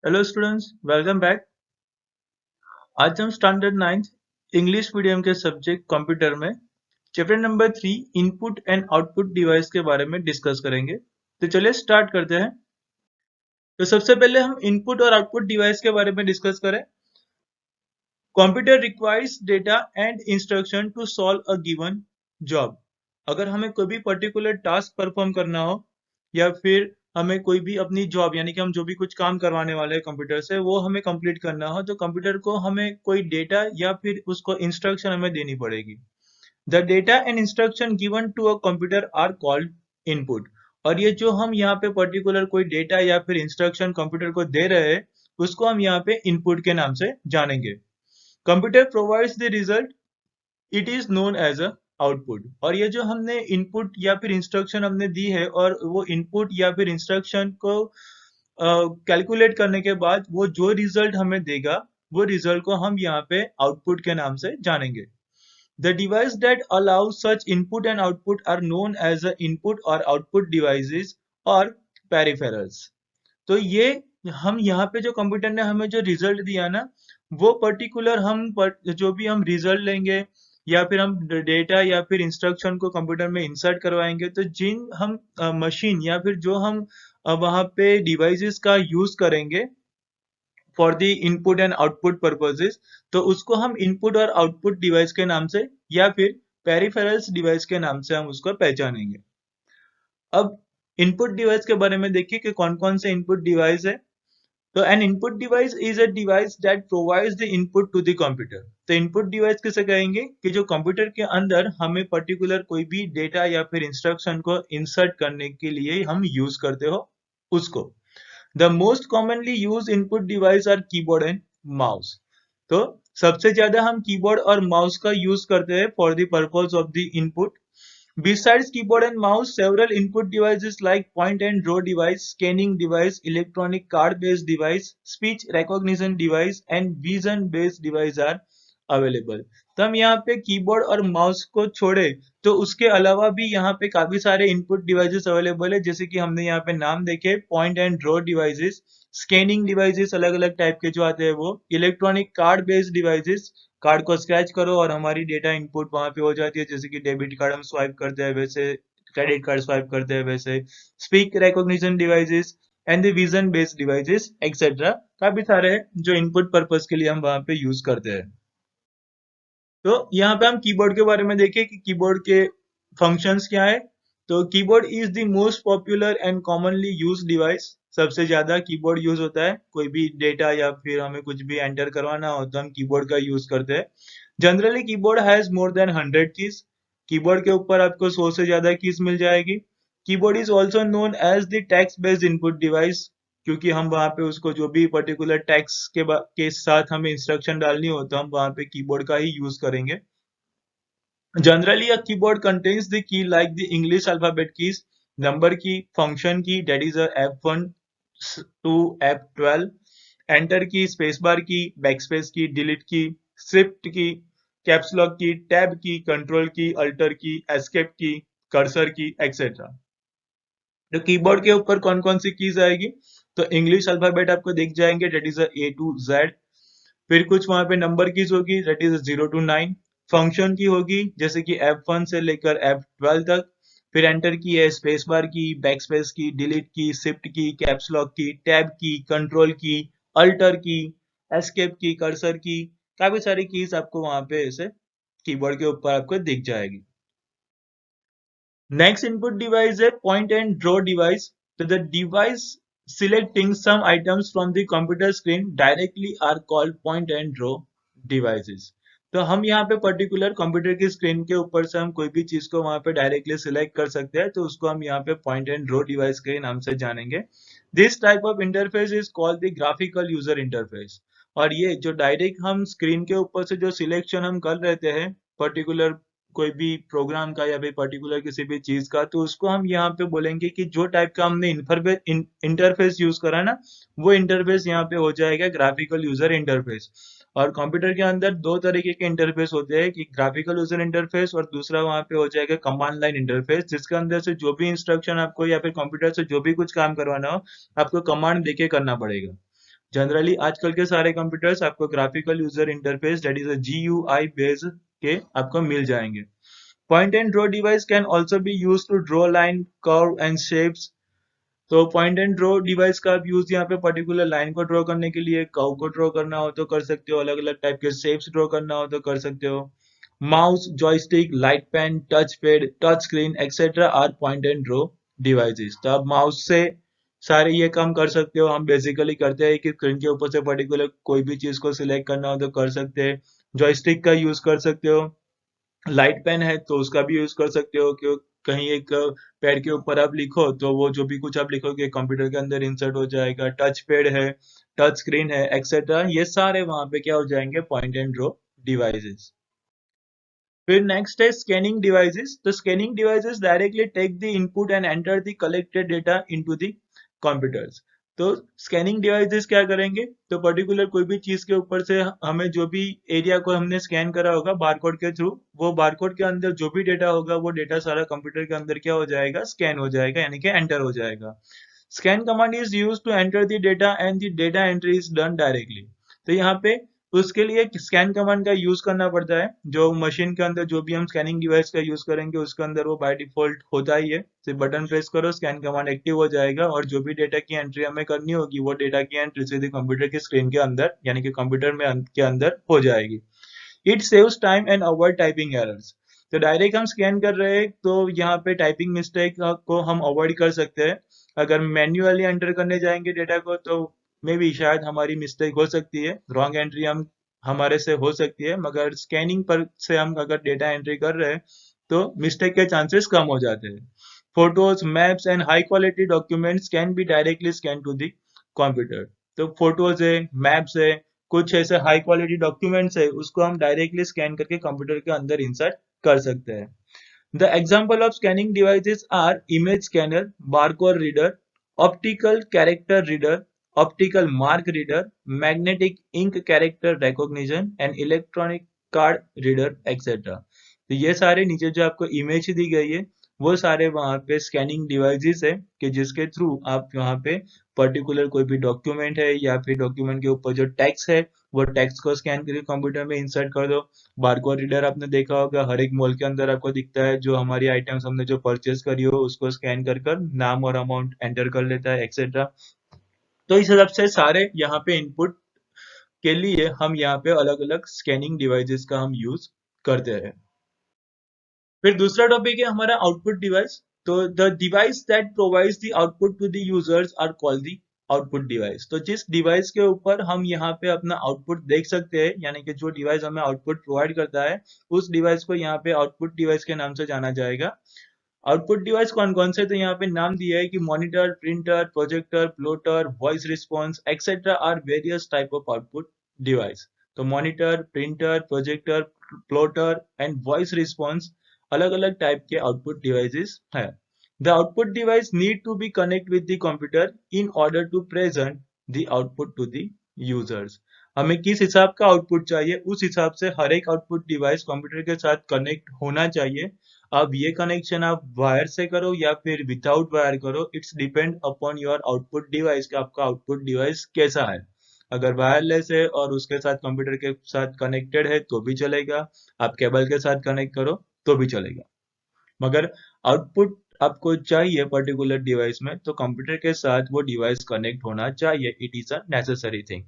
Hello students, welcome back. आज हम standard 9th English medium के सब्जेक्ट कंप्यूटर में chapter number 3 input and output device के बारे में डिस्कस करेंगे। तो चलिए स्टार्ट करते हैं। तो सबसे पहले हम इनपुट और आउटपुट डिवाइस के बारे में डिस्कस करें। Computer requires data and instruction to solve a given job. अगर हमें कोई भी पर्टिकुलर टास्क परफॉर्म करना हो या फिर हमें कोई भी अपनी जॉब यानी कि हम जो भी कुछ काम करवाने वाले हैं कंप्यूटर से वो हमें कंप्लीट करना हो तो कंप्यूटर को हमें कोई डेटा या फिर उसको इंस्ट्रक्शन हमें देनी पड़ेगी। The data and instruction given to a computer are called input. और ये जो हम यहाँ पे पर्टिकुलर कोई डेटा या फिर इंस्ट्रक्शन कंप्यूटर को दे रहे हैं उसको हम यहाँ पे इनपुट के नाम से जानेंगे। Computer provides the result, it is known as a output. और ये जो हमने इनपुट या फिर इंस्ट्रक्शन हमने दी है और वो इनपुट या फिर इंस्ट्रक्शन को कैलकुलेट करने के बाद वो जो रिजल्ट हमें देगा वो रिजल्ट को हम यहाँ पे आउटपुट के नाम से जानेंगे। The device that allow such input and output are known as a input और आउटपुट डिवाइसेस और पेरिफेरल्स। तो ये हम यहाँ पे जो कंप्यूटर ने हमें जो रिजल्ट दिया ना वो पर्टिकुलर जो भी हम रिजल्ट लेंगे या फिर हम डेटा या फिर इंस्ट्रक्शन को कंप्यूटर में इंसर्ट करवाएंगे तो जिन हम मशीन या फिर जो हम वहाँ पे डिवाइसेस का यूज करेंगे for the input and output purposes तो उसको हम इनपुट और आउटपुट डिवाइस के नाम से या फिर पेरिफेरल्स डिवाइस के नाम से हम उसको पहचानेंगे। अब इनपुट डिवाइस के बारे में देखिए कि कौन कौन से इनपुट डिवाइस है। तो an input device is a device that provides the input to the computer. तो इनपुट डिवाइस किसे कहेंगे कि जो कंप्यूटर के अंदर हमें पर्टिकुलर कोई भी डेटा या फिर इंस्ट्रक्शन को इंसर्ट करने के लिए हम यूज करते हो उसको। The most commonly use input device are keyboard and mouse. तो सबसे ज्यादा हम कीबोर्ड और माउस का यूज करते हैं for the purpose of the input. Besides keyboard and mouse, several input devices like point and draw device, scanning device, electronic card-based device, speech recognition device and vision-based device are available। तो हम यहाँ पे keyboard और mouse को छोड़े तो उसके अलावा भी यहाँ पे काफी सारे इनपुट डिवाइसेस अवेलेबल है, जैसे कि हमने यहाँ पे नाम देखे point and draw devices, scanning devices अलग अलग टाइप के जो आते हैं वो, electronic card based devices, card को स्क्रैच करो और हमारी डेटा इनपुट वहां पे हो जाती है, जैसे कि डेबिट कार्ड हम स्वाइप करते हैं वैसे क्रेडिट कार्ड स्वाइप करते हैं वैसे, speak recognition devices and the vision based devices etcetera. काफी सारे हैं जो इनपुट पर्पस के लिए हम वहां पे यूज करते हैं। तो यहाँ पे हम कीबोर्ड के बारे में देखें कि कीबोर्ड के फंक्शंस क्या है। तो keyboard is the most popular and commonly use device. सबसे ज्यादा कीबोर्ड यूज होता है, कोई भी डेटा या फिर हमें कुछ भी एंटर करवाना हो तो हम कीबोर्ड का यूज करते हैं। Generally keyboard has more than 100 keys. Keyboard के ऊपर आपको 100 से ज्यादा कीज मिल जाएगी। Keyboard is also known as the text based input device, क्योंकि हम वहां पे उसको जो भी पर्टिकुलर टेक्स्ट के साथ हमें इंस्ट्रक्शन डालनी हो तो हम वहां पे कीबोर्ड का ही यूज करेंगे। Generally, a keyboard contains the key like the English alphabet keys, number key, function key, that is a F1 to F12, enter key, spacebar key, backspace key, delete key, shift key, caps lock key, tab key, control key, alter key, escape key, cursor key, etc. तो keyboard के ऊपर कौन कौन सी keys आएगी, तो English alphabet आपको दिख जाएंगे, that is A to Z. फिर कुछ वहां पे नंबर कीज होगी, that is 0 to 9। Function key होगी जैसे कि F1 से लेकर F12 तक। फिर एंटर की है, स्पेस बार की, बैक स्पेस की, डिलीट की, शिफ्ट की, कैप्स लॉक की, टैब की, कंट्रोल की, अल्टर की, एस्केप की, कर्सर की। काफी सारी कीज आपको वहां पे ऐसे कीबोर्ड के ऊपर आपको दिख जाएगी। नेक्स्ट इनपुट डिवाइस है पॉइंट एंड ड्रॉ डिवाइस। तो the device selecting some items from the computer screen directly are called point and draw devices। तो हम यहाँ पे पर्टिकुलर कंप्यूटर की स्क्रीन के ऊपर से हम कोई भी चीज को वहां पे डायरेक्टली सिलेक्ट कर सकते हैं, तो उसको हम यहाँ पे पॉइंट एंड ड्रॉ डिवाइस के नाम से जानेंगे। This type of interface is called the graphical user interface. और ये जो डायरेक्ट हम स्क्रीन के ऊपर से जो सिलेक्शन हम कर लेते हैं पर्टिकुलर कोई भी प्रोग्राम का या फिर पर्टिकुलर किसी भी चीज का, तो उसको हम यहाँ पे बोलेंगे कि जो टाइप का हमने इंटरफेस यूज करा ना वो इंटरफेस यहाँ पे हो जाएगा ग्राफिकल यूजर इंटरफेस। और कंप्यूटर के अंदर दो तरीके के इंटरफेस होते हैं, कि ग्राफिकल यूजर इंटरफेस और दूसरा वहां पे हो जाएगा कमांड लाइन इंटरफेस, जिसके अंदर से जो भी इंस्ट्रक्शन आपको या फिर कंप्यूटर से जो भी कुछ काम करवाना हो आपको कमांड देके करना पड़ेगा। जनरली आजकल के सारे कंप्यूटर्स आपको graphical user interface that is a GUI base के आपको मिल जाएंगे। Point and draw device can also be use to draw line, curve and shapes. तो पॉइंट एंड ड्रॉ डिवाइस का आप यूज यहाँ पे पर्टिकुलर लाइन को ड्रॉ करने के लिए, कर्व को ड्रॉ करना हो तो कर सकते हो, अलग अलग टाइप के शेप्स ड्रॉ करना हो तो कर सकते हो। Mouse, joystick, light pen, touch pad, touch screen etcetera are point and draw devices. तो आप माउस से सारे ये काम कर सकते हो। हम बेसिकली करते हैं कि स्क्रीन के ऊपर से पर्टिकुलर कोई भी चीज को सिलेक्ट करना हो तो कर सकते हैं। जॉयस्टिक का यूज कर सकते हो। लाइट पेन है तो उसका भी यूज कर सकते हो, क्यों कहीं एक पैड के ऊपर आप लिखो तो वो जो भी कुछ आप लिखोगे कंप्यूटर के अंदर इंसर्ट हो जाएगा। टच पैड है, टच स्क्रीन है एक्सेट्रा, ये सारे वहां पे क्या हो जाएंगे, पॉइंट एंड ड्रॉ डिवाइसेस। फिर नेक्स्ट है स्कैनिंग डिवाइसेस। तो scanning devices directly take the input and enter the collected data into the computers. तो स्कैनिंग डिवाइसेस क्या करेंगे, तो पर्टिकुलर कोई भी चीज के ऊपर से हमें जो भी एरिया को हमने स्कैन करा होगा बारकोड के थ्रू, वो बारकोड के अंदर जो भी डेटा होगा वो डेटा सारा कंप्यूटर के अंदर क्या हो जाएगा, स्कैन हो जाएगा, यानी कि एंटर हो जाएगा। Scan command is use to enter the data and the data entry is done directly. तो यहाँ पे उसके लिए स्कैन कमांड का यूज करना पड़ता है। जो मशीन के अंदर जो भी हम स्कैनिंग डिवाइस का यूज करेंगे उसके अंदर वो बाय डिफॉल्ट होता ही है। सिर्फ बटन प्रेस करो, स्कैन कमांड एक्टिव हो जाएगा और जो भी डेटा की एंट्री हमें करनी होगी वो डेटा की एंट्री सीधे कंप्यूटर की स्क्रीन के अंदर यानी कि कंप्यूटर में के अंदर हो जाएगी। It saves time and avoid typing errors. तो डायरेक्ट हम स्कैन कर रहे हैं तो यहाँ पे टाइपिंग मिस्टेक को हम अवॉइड कर सकते हैं। अगर मैन्युअली एंटर करने जाएंगे डेटा को तो मे भी शायद हमारी मिस्टेक हो सकती है, रॉन्ग एंट्री हम हमारे से हो सकती है, मगर स्कैनिंग पर से हम अगर डेटा एंट्री कर रहे हैं तो मिस्टेक के चांसेस कम हो जाते हैं। Photos, maps and high quality documents can be directly scan to the computer. तो फोटोज है, मैप्स है, कुछ ऐसे हाई क्वालिटी डॉक्यूमेंट्स है, उसको हम डायरेक्टली स्कैन करके कंप्यूटर के अंदर इंसर्ट कर सकते हैं। The example of scanning devices are image scanner, barcode reader, optical character reader, optical mark reader, magnetic ink character recognition and electronic card reader etcetera. तो ये सारे नीचे जो आपको इमेज दी गई है वो सारे वहां पे स्कैनिंग डिवाइसेस है कि जिसके थ्रू आप वहां पे पर्टिकुलर कोई भी डॉक्यूमेंट है या फिर डॉक्यूमेंट के ऊपर जो टेक्स्ट है वो टेक्स्ट को स्कैन करके कंप्यूटर में इंसर्ट कर दो। बारकोड रीडर आपने देखा होगा, हर एक मॉल के अंदर आपको दिखता है, जो हमारी आइटम्स हमने जो परचेज करी हो उसको स्कैन कर कर नाम और अमाउंट एंटर कर लेता है एक्सेट्रा। तो इस हिसाब से सारे यहाँ पे इनपुट के लिए हम यहाँ पे अलग अलग स्कैनिंग डिवाइसेस का हम यूज करते हैं। फिर दूसरा टॉपिक है हमारा आउटपुट डिवाइस। तो the device that provides the output to the users are called the output device. तो जिस डिवाइस के ऊपर हम यहाँ पे अपना आउटपुट देख सकते हैं, यानी कि जो डिवाइस हमें आउटपुट प्रोवाइड करता है, उस डिवाइस को यहाँ पे आउटपुट डिवाइस के नाम से जाना जाएगा। आउटपुट डिवाइस कौन कौन से, तो यहाँ पे नाम दिया है कि monitor, printer, projector, plotter, voice response etcetera are various type of output device. तो monitor, printer, projector, plotter and voice response अलग अलग टाइप के आउटपुट डिवाइसेस है। The output device need to be connect with the computer in order to present the output to the users. हमें किस हिसाब का output चाहिए उस हिसाब से हर एक आउटपुट डिवाइस कंप्यूटर के साथ कनेक्ट होना चाहिए। अब ये कनेक्शन आप वायर से करो या फिर विदाउट वायर करो, it's depend upon your output device कि आपका आउटपुट डिवाइस कैसा है। अगर वायरलेस है और उसके साथ कंप्यूटर के साथ कनेक्टेड है तो भी चलेगा, आप केबल के साथ कनेक्ट करो तो भी चलेगा, मगर आउटपुट आपको चाहिए पर्टिकुलर डिवाइस में तो कंप्यूटर के साथ वो डिवाइस कनेक्ट होना चाहिए। It is a necessary thing.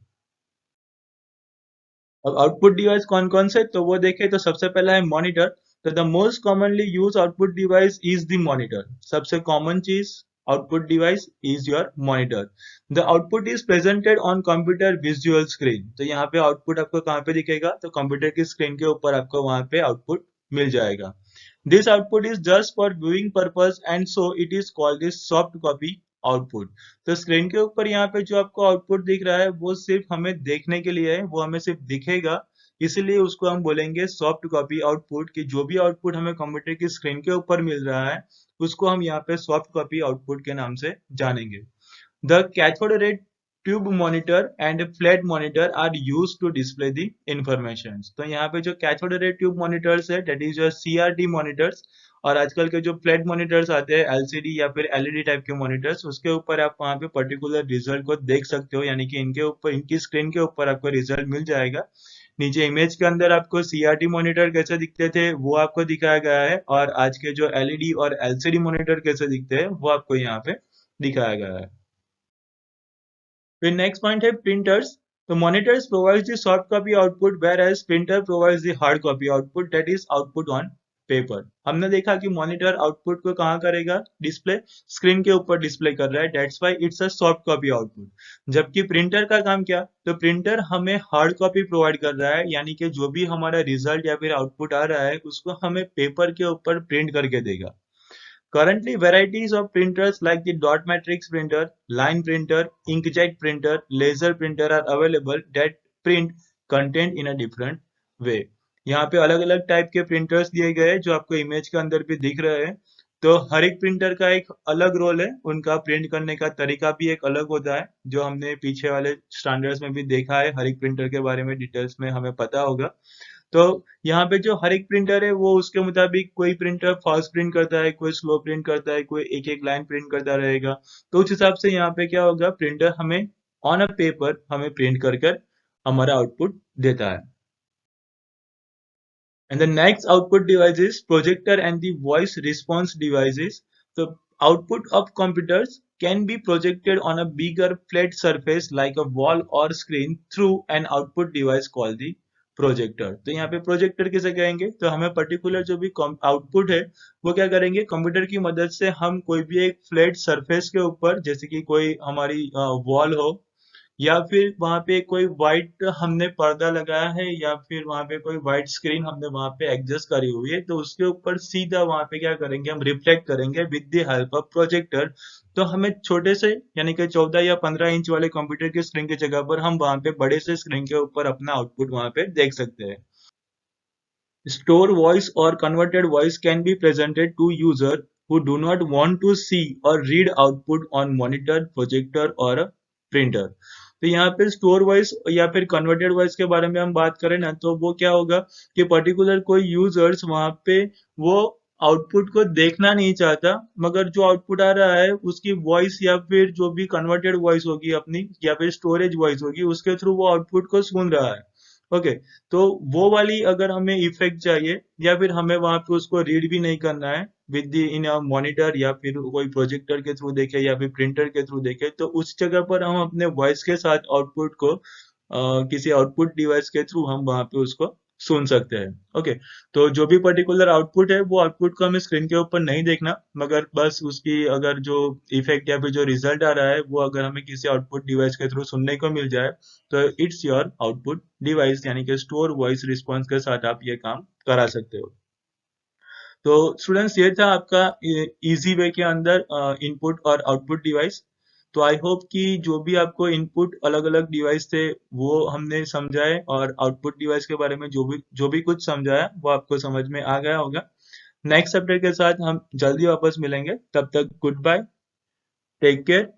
अब आउटपुट डिवाइस कौन कौन से, तो वो देखें तो सबसे पहला है मॉनिटर। तो the most commonly use output device is the monitor. सबसे कॉमन चीज output device is your monitor. The output is presented on computer visual screen. तो यहाँ पे आउटपुट आपको कहाँ पे दिखेगा, तो कंप्यूटर की स्क्रीन के ऊपर आपको वहां पे आउटपुट मिल जाएगा। This output is just for viewing purpose and so it is called this soft copy output. तो स्क्रीन के ऊपर यहाँ पे जो आपको आउटपुट दिख रहा है वो सिर्फ हमें देखने के लिए है, वो हमें सिर्फ दिखेगा, इसलिए उसको हम बोलेंगे सॉफ्ट कॉपी आउटपुट। कि जो भी आउटपुट हमें कंप्यूटर की स्क्रीन के ऊपर मिल रहा है उसको हम यहाँ पे सॉफ्ट कॉपी आउटपुट के नाम से जानेंगे। The cathode ray tube monitor and flat monitor are used to display the information। तो यहाँ पे जो cathode ray tube monitors है that is your CRT monitors, और आजकल के जो फ्लैट मॉनिटर्स आते हैं एलसीडी या फिर एलईडी टाइप के मॉनिटर्स, उसके ऊपर आप वहाँ पे पर्टिकुलर रिजल्ट को देख सकते हो, यानी कि इनके ऊपर, इनकी स्क्रीन के ऊपर आपको रिजल्ट मिल जाएगा। नीचे इमेज के अंदर आपको सीआरटी मॉनिटर कैसे दिखते थे वो आपको दिखाया गया है, और आज के जो एलईडी और एलसीडी मॉनिटर कैसे दिखते हैं वो आपको यहाँ पे दिखाया गया है। फिर नेक्स्ट पॉइंट है प्रिंटर्स। तो monitors provides the soft copy output whereas printer provides the hard copy output, that is output on paper. हमने देखा कि मॉनिटर आउटपुट को कहाँ करेगा, डिस्प्ले, स्क्रीन के ऊपर डिस्प्ले कर रहा है, that's why it's a soft copy output. जबकि प्रिंटर का काम क्या, तो प्रिंटर हमें हार्ड कॉपी प्रोवाइड कर रहा है, यानी कि जो भी हमारा रिजल्ट या फिर आउटपुट आ रहा है उसको हमें पेपर के ऊपर प्रिंट करके देगा। Currently, varieties of printers like the dot matrix printer, line printer, inkjet printer, laser printer are available that print content in a different way. यहाँ पे अलग अलग टाइप के प्रिंटर्स दिए गए हैं जो आपको इमेज के अंदर भी दिख रहे हैं। तो हर एक प्रिंटर का एक अलग रोल है, उनका प्रिंट करने का तरीका भी एक अलग होता है, जो हमने पीछे वाले स्टैंडर्ड्स में भी देखा है। हर एक प्रिंटर के बारे में डिटेल्स में हमें पता होगा। तो यहाँ पे जो हर एक प्रिंटर है वो उसके मुताबिक, कोई प्रिंटर फास्ट प्रिंट करता है, कोई स्लो प्रिंट करता है, कोई एक एक लाइन प्रिंट करता रहेगा। तो उस हिसाब से यहाँ पे क्या होगा, प्रिंटर हमें ऑन अ पेपर हमें प्रिंट कर कर हमारा आउटपुट देता है। And the next output device is projector and the voice response devices. The output of computers can be projected on a bigger flat surface like a wall or screen through an output device called the projector. तो यहाँ पे projector किसे कहेंगे, तो हमें particular जो भी output है वो क्या करेंगे, कंप्यूटर की मदद से हम कोई भी एक फ्लैट सरफेस के ऊपर, जैसे कि कोई हमारी वॉल हो, या फिर वहां पे कोई व्हाइट हमने पर्दा लगाया है, या फिर वहां पे कोई व्हाइट स्क्रीन हमने वहां पे एडजस्ट करी हुई है, तो उसके ऊपर सीधा वहां पे क्या करेंगे, हम रिफ्लेक्ट करेंगे with the help of projector. तो हमें छोटे से, यानी कि 14 या 15 इंच वाले कंप्यूटर की स्क्रीन की जगह पर हम वहां पे बड़े से स्क्रीन के ऊपर अपना आउटपुट वहां पे देख सकते हैं। Store voice or converted voice can be presented to user who do not want to see or read output on monitor, projector or a printer. तो यहाँ पे स्टोर वॉइस या फिर कन्वर्टेड वॉइस के बारे में हम बात करें ना, तो वो क्या होगा कि पर्टिकुलर कोई यूजर्स वहां पे वो आउटपुट को देखना नहीं चाहता, मगर जो आउटपुट आ रहा है उसकी वॉइस या फिर जो भी कन्वर्टेड वॉइस होगी अपनी, या फिर स्टोरेज वॉइस होगी, उसके थ्रू वो आउटपुट को सुन रहा है। ओके, तो वो वाली अगर हमें इफेक्ट चाहिए, या फिर हमें वहां पे उसको रीड भी नहीं करना है विद द इन मॉनिटर, या फिर कोई प्रोजेक्टर के थ्रू देखे या फिर प्रिंटर के थ्रू देखे, तो उस जगह पर हम अपने वॉइस के साथ आउटपुट को किसी आउटपुट डिवाइस के थ्रू हम वहां पे उसको सुन सकते हैं। ओके, तो जो भी पर्टिकुलर आउटपुट है वो आउटपुट को हमें स्क्रीन के ऊपर नहीं देखना, मगर बस उसकी अगर जो इफेक्ट या फिर जो रिजल्ट आ रहा है वो अगर हमें किसी आउटपुट डिवाइस के थ्रू सुनने को मिल जाए, तो इट्स योर आउटपुट डिवाइस, यानी कि स्टोर वॉइस रिस्पॉन्स के साथ आप ये काम करा सकते हो। तो स्टूडेंट्स, ये था आपका इजी वे के अंदर इनपुट और आउटपुट डिवाइस। तो आई होप कि जो भी आपको इनपुट अलग अलग डिवाइस थे वो हमने समझाए, और आउटपुट डिवाइस के बारे में जो भी कुछ समझाया वो आपको समझ में आ गया होगा। नेक्स्ट सब्जेक्ट के साथ हम जल्दी वापस मिलेंगे, तब तक गुड बाय, टेक केयर।